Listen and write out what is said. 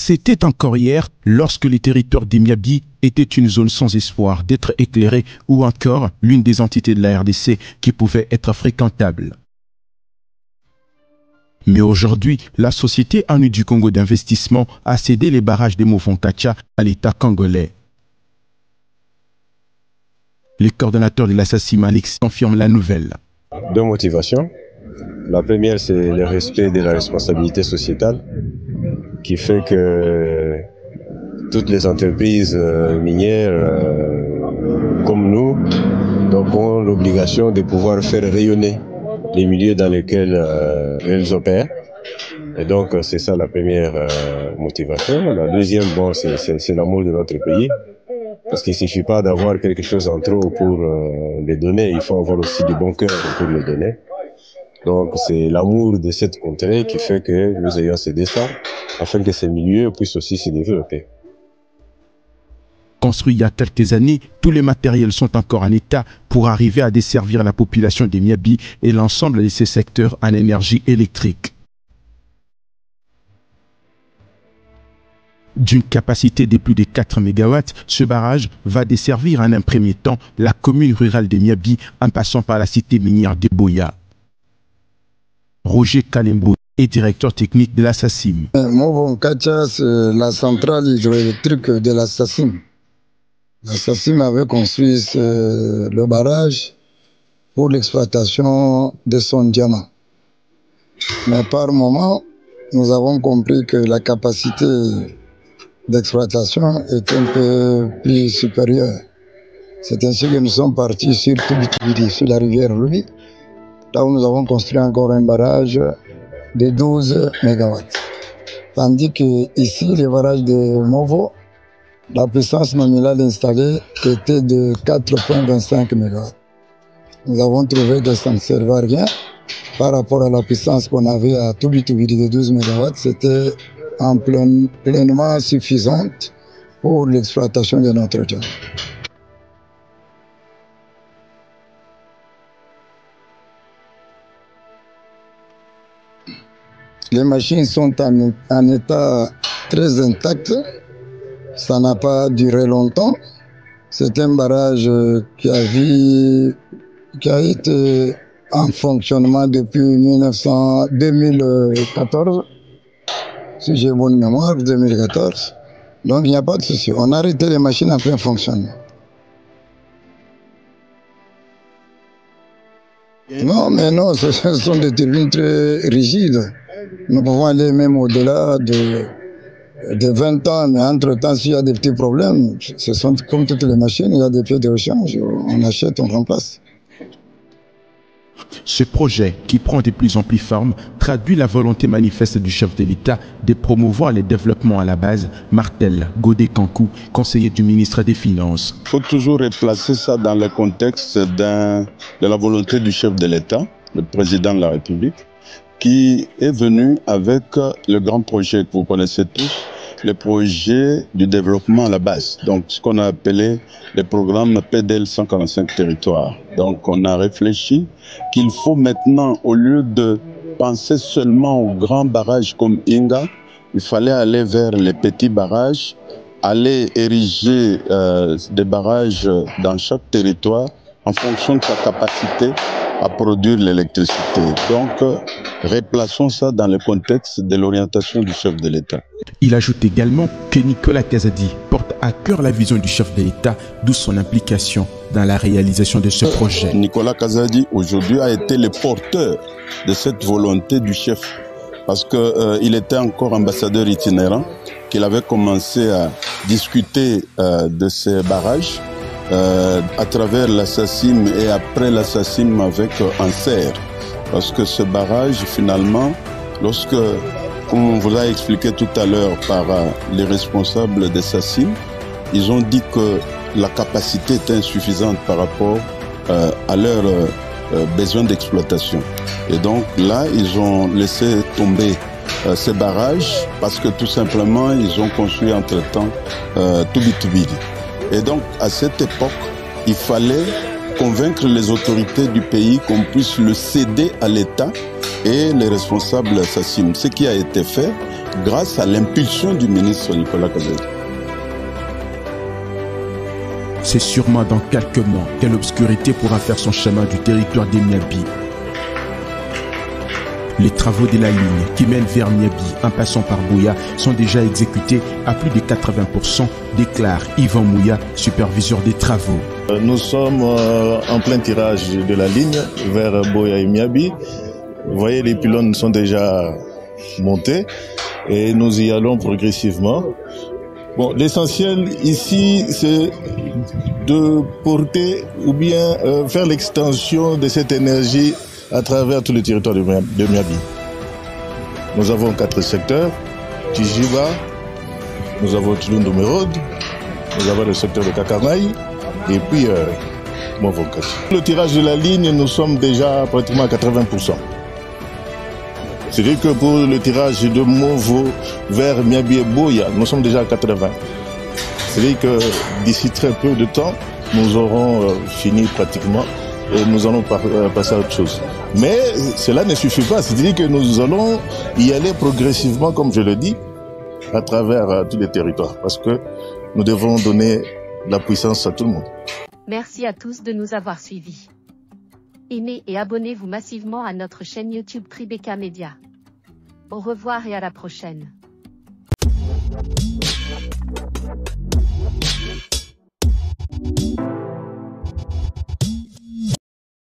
C'était encore hier, lorsque les territoires des Miabi étaient une zone sans espoir d'être éclairée ou encore l'une des entités de la RDC qui pouvait être fréquentable. Mais aujourd'hui, la société ANU du Congo d'investissement a cédé les barrages des Mofonkacha à l'État congolais. Le coordonnateur de la SACIM, Alex, confirme la nouvelle. Deux motivations. La première, c'est le respect de la responsabilité sociétale, qui fait que toutes les entreprises minières comme nous donc ont l'obligation de pouvoir faire rayonner les milieux dans lesquels elles opèrent. Et donc c'est ça la première motivation. La deuxième, bon, c'est l'amour de notre pays. Parce qu'il ne suffit pas d'avoir quelque chose en trop pour les donner, il faut avoir aussi du bon cœur pour les donner. Donc c'est l'amour de cette contrée qui fait que nous ayons ces dessins, afin que ces milieux puissent aussi se développer. Construit il y a quelques années, tous les matériels sont encore en état pour arriver à desservir la population des Miabi et l'ensemble de ces secteurs en énergie électrique. D'une capacité de plus de 4 MW, ce barrage va desservir en un premier temps la commune rurale de Miabi en passant par la cité minière de Boya. Roger Kalembo est directeur technique de la SACIM. Mofonkacha, c'est la centrale hydroélectrique de la SACIM. La SACIM avait construit le barrage pour l'exploitation de son diamant. Mais par moment, nous avons compris que la capacité d'exploitation est un peu plus supérieure. C'est ainsi que nous sommes partis sur Tubitubidi, sur la rivière Louis, là où nous avons construit encore un barrage de 12 MW. Tandis que ici, le barrage de Movo, la puissance nominale installée était de 4,25 MW. Nous avons trouvé que ça ne servait à rien par rapport à la puissance qu'on avait à Tubitubidi de 12 MW. C'était pleinement suffisante pour l'exploitation de notre job. Les machines sont en état très intact. Ça n'a pas duré longtemps. C'est un barrage qui a été en fonctionnement depuis 2014. Si j'ai bonne mémoire, 2014. Donc il n'y a pas de souci. On a arrêté les machines en plein fonctionnement. Non, mais non, ce sont des turbines très rigides. Nous pouvons aller même au-delà de 20 ans, mais entre-temps, s'il y a des petits problèmes, ce sont comme toutes les machines, il y a des pieds de rechange, on achète, on remplace. Ce projet, qui prend de plus en plus forme, traduit la volonté manifeste du chef de l'État de promouvoir les développements à la base, Martel Godé Kankou, conseiller du ministre des Finances. Il faut toujours replacer ça dans le contexte de la volonté du chef de l'État, le président de la République, qui est venu avec le grand projet que vous connaissez tous, le projet du développement à la base. Donc, ce qu'on a appelé le programme PDL 145 territoires. Donc, on a réfléchi qu'il faut maintenant, au lieu de penser seulement aux grands barrages comme Inga, il fallait aller vers les petits barrages, aller ériger des barrages dans chaque territoire en fonction de sa capacité à produire l'électricité. Donc, replaçons ça dans le contexte de l'orientation du chef de l'État. Il ajoute également que Nicolas Kazadi porte à cœur la vision du chef de l'État, d'où son implication dans la réalisation de ce projet. Nicolas Kazadi, aujourd'hui, a été le porteur de cette volonté du chef, parce qu'il était encore ambassadeur itinérant, qu'il avait commencé à discuter de ces barrages, à travers la SACIM et après la SACIM avec Anser. Parce que ce barrage, finalement, lorsque, comme on vous l'a expliqué tout à l'heure par les responsables de SACIM, ils ont dit que la capacité était insuffisante par rapport à leurs besoins d'exploitation. Et donc là, ils ont laissé tomber ces barrages parce que tout simplement, ils ont construit entre-temps Tubitubidi. Et donc, à cette époque, il fallait convaincre les autorités du pays qu'on puisse le céder à l'État et les responsables s'assument. Ce qui a été fait grâce à l'impulsion du ministre Nicolas Kazadi. C'est sûrement dans quelques mois que l'obscurité pourra faire son chemin du territoire des Miabi. Les travaux de la ligne qui mène vers Miabi en passant par Buea sont déjà exécutés à plus de 80%, déclare Yvan Mouya, superviseur des travaux. Nous sommes en plein tirage de la ligne vers Buea et Miabi. Vous voyez, les pylônes sont déjà montés et nous y allons progressivement. Bon, l'essentiel ici, c'est de porter ou bien faire l'extension de cette énergie à travers tout le territoire de Miabi. Nous avons 4 secteurs, Tijiba, nous avons Tulundu-Merode, nous avons le secteur de Kakanaï et puis Mavonkachi. Le tirage de la ligne, nous sommes déjà pratiquement à 80%. C'est-à-dire que pour le tirage de Movo vers Miabi et Buea, nous sommes déjà à 80. C'est-à-dire que d'ici très peu de temps, nous aurons fini pratiquement et nous allons passer à autre chose. Mais cela ne suffit pas, c'est-à-dire que nous allons y aller progressivement, comme je le dis, à travers tous les territoires, parce que nous devons donner la puissance à tout le monde. Merci à tous de nous avoir suivis. Aimez et abonnez-vous massivement à notre chaîne YouTube Tribeca Media. Au revoir et à la prochaine.